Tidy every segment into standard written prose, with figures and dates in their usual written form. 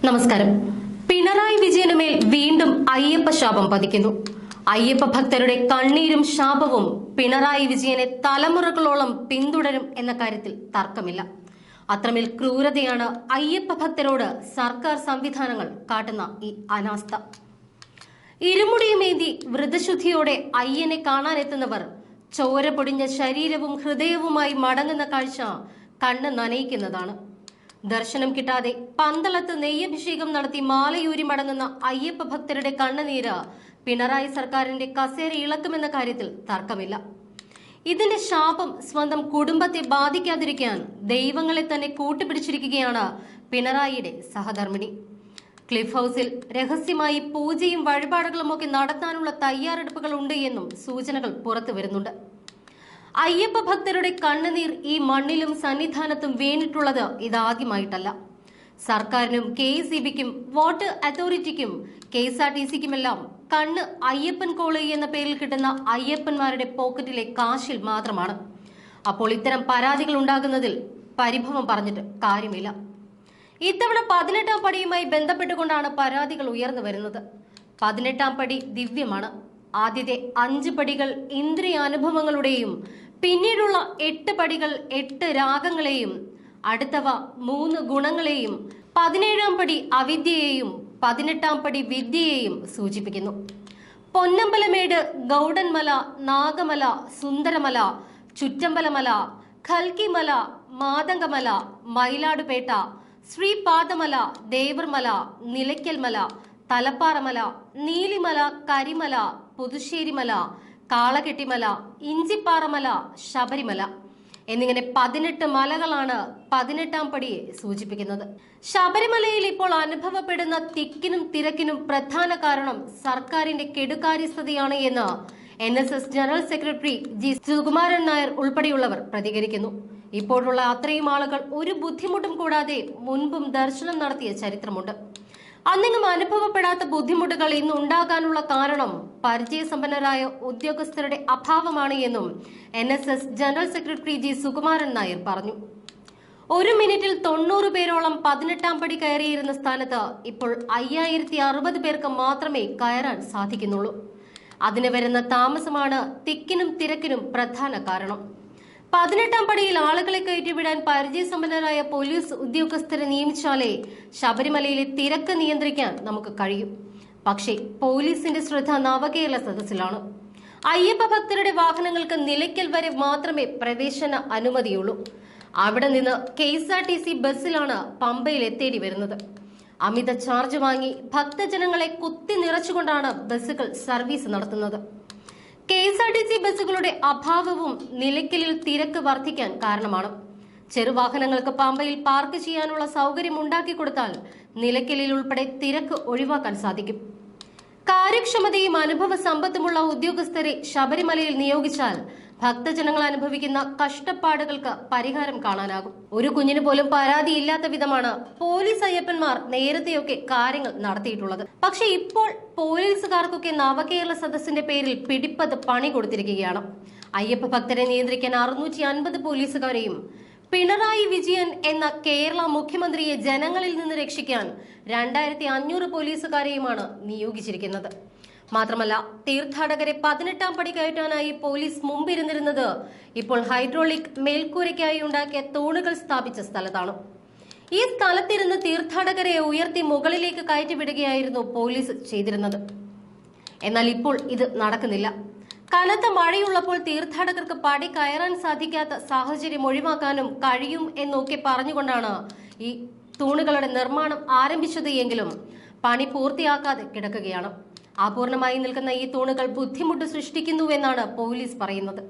നമസ്കാരം. പിണറായി വിജയനുമേൽ വീണ്ടും അയ്യപ്പ ശാപം പതിക്കുന്നു. അയ്യപ്പ ഭക്തരുടെ കണ്ണീരും ശാപവും പിണറായി വിജയനെ തലമുറകളോളം പിന്തുടരും എന്ന കാര്യത്തിൽ തർക്കമില്ല. അത്രമേൽ ക്രൂരതയാണ് അയ്യപ്പ ഭക്തരോട് സർക്കാർ സംവിധാനങ്ങൾ കാട്ടുന്ന ഈ അനാസ്ഥ. ഇരുമുടിയുമേന്തി വ്രതശുദ്ധിയോടെ അയ്യനെ കാണാനെത്തുന്നവർ ചോര പൊടിഞ്ഞ ശരീരവും ഹൃദയവുമായി മടങ്ങുന്ന കാഴ്ച കണ്ണ് നനയിക്കുന്നതാണ്. ദർശനം കിട്ടാതെ പന്തളത്ത് നെയ്യഭിഷേകം നടത്തി മാലയൂരി മടങ്ങുന്ന അയ്യപ്പ ഭക്തരുടെ കണ്ണുനീര് പിണറായി സർക്കാരിന്റെ കസേര ഇളക്കുമെന്ന കാര്യത്തിൽ തർക്കമില്ല. ഇതിന്റെ ശാപം സ്വന്തം കുടുംബത്തെ ബാധിക്കാതിരിക്കാൻ ദൈവങ്ങളെ തന്നെ കൂട്ടുപിടിച്ചിരിക്കുകയാണ് പിണറായിയുടെ സഹധർമ്മിണി. ക്ലിഫ് ഹൌസിൽ രഹസ്യമായി പൂജയും വഴിപാടുകളുമൊക്കെ നടത്താനുള്ള തയ്യാറെടുപ്പുകൾ ഉണ്ട് എന്നും സൂചനകൾ പുറത്തു വരുന്നുണ്ട്. അയ്യപ്പ ഭക്തരുടെ കണ്ണുനീർ ഈ മണ്ണിലും സന്നിധാനത്തും വീണിട്ടുള്ളത് ഇതാദ്യമായിട്ടല്ല. സർക്കാരിനും KECBക്കും വാട്ടർ അതോറിറ്റിക്കും KSRTCക്കുമെല്ലാം കണ്ണ് അയ്യപ്പൻ കോളി എന്ന പേരിൽ കിട്ടുന്ന അയ്യപ്പന്മാരുടെ പോക്കറ്റിലെ കാശിൽ മാത്രമാണ്. അപ്പോൾ ഇത്തരം പരാതികൾ ഉണ്ടാകുന്നതിൽ പരിഭവം പറഞ്ഞിട്ട് കാര്യമില്ല. ഇത്തവണ 18ാം പടിയുമായി ബന്ധപ്പെട്ടുകൊണ്ടാണ് പരാതികൾ ഉയർന്നു വരുന്നത്. 18ാം പടി ദിവ്യമാണ്. ആദ്യത്തെ 5 പടികൾ ഇന്ദ്രിയ അനുഭവങ്ങളുടെയും പിന്നീടുള്ള 8 പടികൾ 8 രാഗങ്ങളെയും അടുത്തവ 3 ഗുണങ്ങളെയും 17ാം പടി അവിദ്യയെയും 18ാം പടി വിദ്യയെയും സൂചിപ്പിക്കുന്നു. പൊന്നമ്പലമേട്, ഗൗഡൻമല, നാഗമല, സുന്ദരമല, ചുറ്റമ്പലമല, ഖൽക്കിമല, മാതങ്കമല, മയിലാടുപേട്ട, ശ്രീപാദമല, ദേവർമല, നിലയ്ക്കൽമല, തലപ്പാറമല, നീലിമല, കരിമല, പുതുശ്ശേരിമല, കാളകെട്ടിമല, ഇഞ്ചിപ്പാറമല, ശബരിമല എന്നിങ്ങനെ 18 മലകളാണ് 18ാം പടിയെ സൂചിപ്പിക്കുന്നത്. ശബരിമലയിൽ ഇപ്പോൾ അനുഭവപ്പെടുന്ന തിക്കിനും തിരക്കിനും പ്രധാന കാരണം സർക്കാരിന്റെ കെടുകാര്യസ്ഥതയാണ് എന്ന് NSS general secretary G Sukumaran Nair ഉൾപ്പെടെയുള്ളവർ പ്രതികരിക്കുന്നു. ഇപ്പോഴുള്ള അത്രയും ആളുകൾ ഒരു ബുദ്ധിമുട്ടും കൂടാതെ മുൻപും ദർശനം നടത്തിയ ചരിത്രമുണ്ട്. അന്നെങ്ങും അനുഭവപ്പെടാത്ത ബുദ്ധിമുട്ടുകൾ ഇന്ന് ഉണ്ടാകാനുള്ള കാരണം പരിചയസമ്പന്നരായ ഉദ്യോഗസ്ഥരുടെ അഭാവമാണ് എന്നും NSS general secretary G Sukumaran Nair പറഞ്ഞു. 1 മിനിറ്റിൽ 90 പേരോളം 18ാം പടി കയറിയിരുന്ന സ്ഥാനത്ത് ഇപ്പോൾ 5060 പേർക്ക് മാത്രമേ കയറാൻ സാധിക്കുന്നുള്ളൂ. അതിന് വരുന്ന താമസമാണ് തിക്കിനും തിരക്കിനും പ്രധാന കാരണം. 18ാം പടിയിൽ ആളുകളെ കയറ്റിവിടാൻ പരിചയസമ്പന്നരായ പോലീസ് ഉദ്യോഗസ്ഥരെ നിയമിച്ചാലേ ശബരിമലയിലെ തിരക്ക് നിയന്ത്രിക്കാൻ നമുക്ക് കഴിയും. പക്ഷേ പോലീസിന്റെ ശ്രദ്ധ നവകേരള സദസ്സിലാണ്. അയ്യപ്പ ഭക്തരുടെ വാഹനങ്ങൾക്ക് നിലയ്ക്കൽ വരെ മാത്രമേ പ്രവേശന അനുമതിയുള്ളൂ. അവിടെ നിന്ന് KSRTC ബസ്സിലാണ് പമ്പയിൽ എത്തേണ്ടി വരുന്നത്. അമിത ചാർജ് വാങ്ങി ഭക്തജനങ്ങളെ കുത്തി നിറച്ചുകൊണ്ടാണ് ബസ്സുകൾ സർവീസ് നടത്തുന്നത്. KSRTC ബസ്സുകളുടെ അഭാവവും നിലയ്ക്കലിൽ തിരക്ക് വർദ്ധിക്കാൻ കാരണമാണ്. ചെറുവാഹനങ്ങൾക്ക് പമ്പയിൽ പാർക്ക് ചെയ്യാനുള്ള സൗകര്യം ഉണ്ടാക്കി കൊടുത്താൽ നിലയ്ക്കലിൽ ഉൾപ്പെടെ തിരക്ക് ഒഴിവാക്കാൻ സാധിക്കും. കാര്യക്ഷമതയും അനുഭവ സമ്പത്തുമുള്ള ഉദ്യോഗസ്ഥരെ ശബരിമലയിൽ നിയോഗിച്ചാൽ ഭക്തജനങ്ങൾ അനുഭവിക്കുന്ന കഷ്ടപ്പാടുകൾക്ക് പരിഹാരം കാണാനാകും. ഒരു കുഞ്ഞിന് പോലും പരാതിയില്ലാത്ത വിധമാണ് പോലീസ് അയ്യപ്പന്മാർ നേരത്തെയൊക്കെ കാര്യങ്ങൾ നടത്തിയിട്ടുള്ളത്. പക്ഷെ ഇപ്പോൾ പോലീസുകാർക്കൊക്കെ നവകേരള സദസ്സിന്റെ പേരിൽ പിടിപ്പത് പണി കൊടുത്തിരിക്കുകയാണ്. അയ്യപ്പ ഭക്തരെ നിയന്ത്രിക്കാൻ 650 പോലീസുകാരെയും പിണറായി വിജയൻ എന്ന കേരള മുഖ്യമന്ത്രിയെ ജനങ്ങളിൽ നിന്ന് രക്ഷിക്കാൻ 2500 പോലീസുകാരെയുമാണ് നിയോഗിച്ചിരിക്കുന്നത്. മാത്രമല്ല, തീർത്ഥാടകരെ 18ാം പടി കയറ്റാനായി പോലീസ് മുമ്പിരുന്നിരുന്നത് ഇപ്പോൾ ഹൈഡ്രോളിക് മേൽക്കൂരയ്ക്കായി ഉണ്ടാക്കിയ തൂണുകൾ സ്ഥാപിച്ച സ്ഥലത്താണ്. ഈ സ്ഥലത്തിരുന്ന് തീർത്ഥാടകരെ ഉയർത്തി മുകളിലേക്ക് കയറ്റിവിടുകയായിരുന്നു പോലീസ് ചെയ്തിരുന്നത്. എന്നാൽ ഇപ്പോൾ ഇത് നടക്കുന്നില്ല. കനത്ത മഴയുള്ളപ്പോൾ തീർത്ഥാടകർക്ക് പടി കയറാൻ സാധിക്കാത്ത സാഹചര്യം ഒഴിവാക്കാനും കഴിയും എന്നൊക്കെ പറഞ്ഞുകൊണ്ടാണ് ഈ തൂണുകളുടെ നിർമ്മാണം ആരംഭിച്ചത് എങ്കിലും പണി പൂർത്തിയാക്കാതെ കിടക്കുകയാണ്. അപൂർണമായി നിൽക്കുന്ന ഈ തൂണുകൾ ബുദ്ധിമുട്ട് സൃഷ്ടിക്കുന്നുവെന്നാണ് പോലീസ് പറയുന്നത്.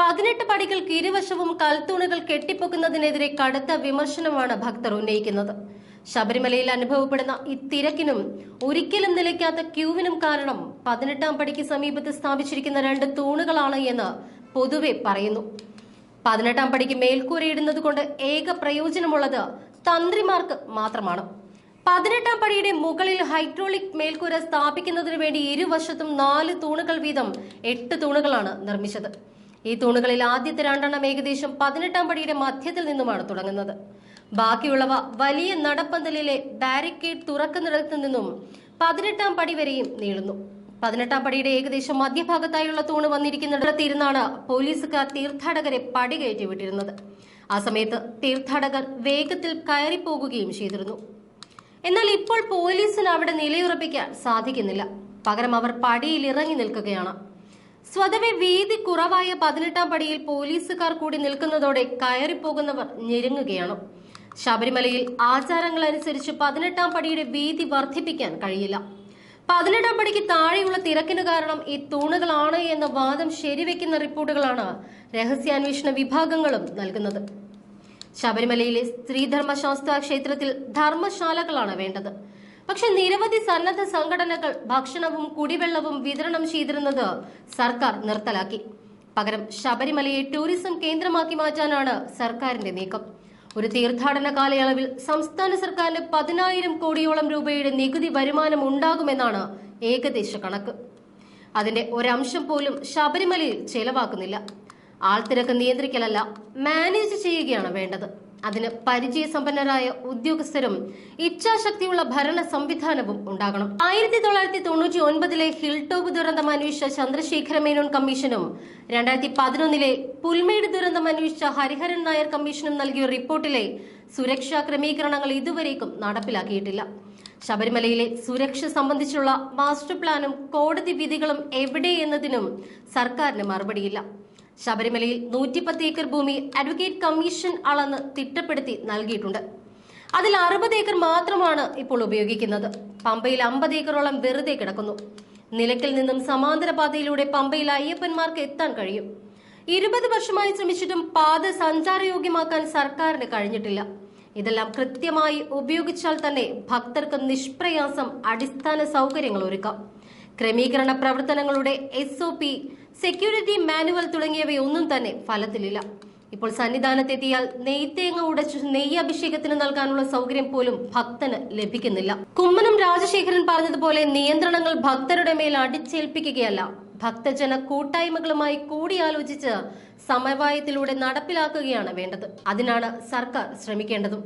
18 പടികൾക്ക് ഇരുവശവും കൽത്തൂണുകൾ കെട്ടിപ്പൊക്കുന്നതിനെതിരെ കടുത്ത വിമർശനമാണ് ഭക്തർ ഉന്നയിക്കുന്നത്. ശബരിമലയിൽ അനുഭവപ്പെടുന്ന ഈ തിരക്കിനും ഒരിക്കലും നിലയ്ക്കാത്ത ക്യൂവിനും കാരണം 18ാം പടിക്ക് സമീപത്ത് സ്ഥാപിച്ചിരിക്കുന്ന 2 തൂണുകളാണ് എന്ന് പൊതുവെ പറയുന്നു. 18ാം പടിക്ക് മേൽക്കൂരയിടുന്നത് കൊണ്ട് ഏക പ്രയോജനമുള്ളത് തന്ത്രിമാർക്ക് മാത്രമാണ്. 18ാം പടിയുടെ മുകളിൽ ഹൈഡ്രോളിക് മേൽക്കൂര സ്ഥാപിക്കുന്നതിനു വേണ്ടി ഇരുവശത്തും 4 തൂണുകൾ വീതം 8 തൂണുകളാണ് നിർമ്മിച്ചത്. ഈ തൂണുകളിൽ ആദ്യത്തെ 2 ഏകദേശം 18ാം പടിയുടെ മധ്യത്തിൽ നിന്നുമാണ് തുടങ്ങുന്നത്. ബാക്കിയുള്ളവ വലിയ നടപ്പന്തലിലെ ബാരിക്കേഡ് തുറക്കുന്നിടത്തു നിന്നും 18ാം പടി വരെയും നീളുന്നു. 18ാം പടിയുടെ ഏകദേശം മധ്യഭാഗത്തായുള്ള തൂണ് വന്നിരിക്കുന്നിടത്തിരുന്നാണ് പോലീസുകാർ തീർത്ഥാടകരെ പടി കയറ്റി വിട്ടിരുന്നത്. ആ സമയത്ത് തീർത്ഥാടകർ വേഗത്തിൽ കയറിപ്പോകുകയും ചെയ്തിരുന്നു. എന്നാൽ ഇപ്പോൾ പോലീസിന് അവിടെ നിലയുറപ്പിക്കാൻ സാധിക്കുന്നില്ല. പകരം അവർ പടിയിൽ ഇറങ്ങി നിൽക്കുകയാണ്. സ്വതവേ വീതി കുറവായ 18ാം പടിയിൽ പോലീസുകാർ കൂടി നിൽക്കുന്നതോടെ കയറിപ്പോകുന്നവർ ഞെരുങ്ങുകയാണ്. ശബരിമലയിൽ ആചാരങ്ങൾ അനുസരിച്ച് 18ാം പടിയുടെ വീതി വർദ്ധിപ്പിക്കാൻ കഴിയില്ല. 18ാം പടിക്ക് താഴെയുള്ള തിരക്കിന് കാരണം ഈ തൂണുകളാണ് എന്ന വാദം ശരിവെക്കുന്ന റിപ്പോർട്ടുകളാണ് രഹസ്യാന്വേഷണ വിഭാഗങ്ങളും നൽകുന്നത്. ശബരിമലയിലെ സ്ത്രീധർമ്മശാസ്ത്ര ക്ഷേത്രത്തിൽ ധർമ്മശാലകളാണ് വേണ്ടത്. പക്ഷെ നിരവധി സന്നദ്ധ സംഘടനകൾ ഭക്ഷണവും കുടിവെള്ളവും വിതരണം ചെയ്തിരുന്നത് സർക്കാർ നിർത്തലാക്കി. പകരം ശബരിമലയെ ടൂറിസം കേന്ദ്രമാക്കി മാറ്റാനാണ് സർക്കാരിന്റെ നീക്കം. ഒരു തീർത്ഥാടന കാലയളവിൽ സംസ്ഥാന സർക്കാരിന് 10,000 കോടിയോളം രൂപയുടെ നികുതി വരുമാനം ഉണ്ടാകുമെന്നാണ് ഏകദേശ കണക്ക്. അതിന്റെ ഒരംശം പോലും ശബരിമലയിൽ ചെലവാക്കുന്നില്ല. ആൾത്തിരക്ക് നിയന്ത്രിക്കലല്ല, മാനേജ് ചെയ്യുകയാണ് വേണ്ടത്. അതിന് പരിചയസമ്പന്നരായ ഉദ്യോഗസ്ഥരും ഇച്ഛാശക്തിയുള്ള ഭരണ സംവിധാനവും ഉണ്ടാകണം. 1999 ഹിൽ ടോപ്പ് ദുരന്തം അന്വേഷിച്ച ചന്ദ്രശേഖര മേനോൻ കമ്മീഷനും 2011 പുൽമേട് ദുരന്തം അന്വേഷിച്ച ഹരിഹരൻ നായർ കമ്മീഷനും നൽകിയ റിപ്പോർട്ടിലെ സുരക്ഷാ ക്രമീകരണങ്ങൾ ഇതുവരേക്കും നടപ്പിലാക്കിയിട്ടില്ല. ശബരിമലയിലെ സുരക്ഷ സംബന്ധിച്ചുള്ള മാസ്റ്റർ പ്ലാനും കോടതി വിധികളും എവിടെ എന്നതിനും സർക്കാരിന് മറുപടിയില്ല. ശബരിമലയിൽ 110 ഏക്കർ ഭൂമി അഡ്വക്കേറ്റ് കമ്മീഷൻ അളന്ന് തിട്ടപ്പെടുത്തി നൽകിയിട്ടുണ്ട്. അതിൽ 60 ഏക്കർ മാത്രമാണ് ഇപ്പോൾ ഉപയോഗിക്കുന്നത്. പമ്പയിൽ 50 ഏക്കറോളം വെറുതെ കിടക്കുന്നു. നിലയ്ക്കൽ നിന്നും സമാന്തര പാതയിലൂടെ പമ്പയിൽ അയ്യപ്പന്മാർക്ക് എത്താൻ കഴിയും. 20 വർഷമായി ശ്രമിച്ചിട്ടും പാത സഞ്ചാരയോഗ്യമാക്കാൻ സർക്കാരിന് കഴിഞ്ഞിട്ടില്ല. ഇതെല്ലാം കൃത്യമായി ഉപയോഗിച്ചാൽ തന്നെ ഭക്തർക്ക് നിഷ്പ്രയാസം അടിസ്ഥാന സൗകര്യങ്ങൾ ഒരുക്കാം. ക്രമീകരണ പ്രവർത്തനങ്ങളുടെ SOP, സെക്യൂരിറ്റി മാനുവൽ തുടങ്ങിയവയൊന്നും തന്നെ ഫലത്തിലില്ല. ഇപ്പോൾ സന്നിധാനത്തെത്തിയാൽ നെയ്ത്തേങ്ങ ഉടച്ച് നെയ്യ് അഭിഷേകത്തിന് നൽകാനുള്ള സൗകര്യം പോലും ഭക്തന് ലഭിക്കുന്നില്ല. കുമ്മനം രാജശേഖരൻ പറഞ്ഞതുപോലെ നിയന്ത്രണങ്ങൾ ഭക്തരുടെ മേൽ അടിച്ചേൽപ്പിക്കുകയല്ല, ഭക്തജന കൂട്ടായ്മകളുമായി കൂടിയാലോചിച്ച് സമവായത്തിലൂടെ നടപ്പിലാക്കുകയാണ് വേണ്ടത്. അതിനാണ് സർക്കാർ ശ്രമിക്കേണ്ടതും.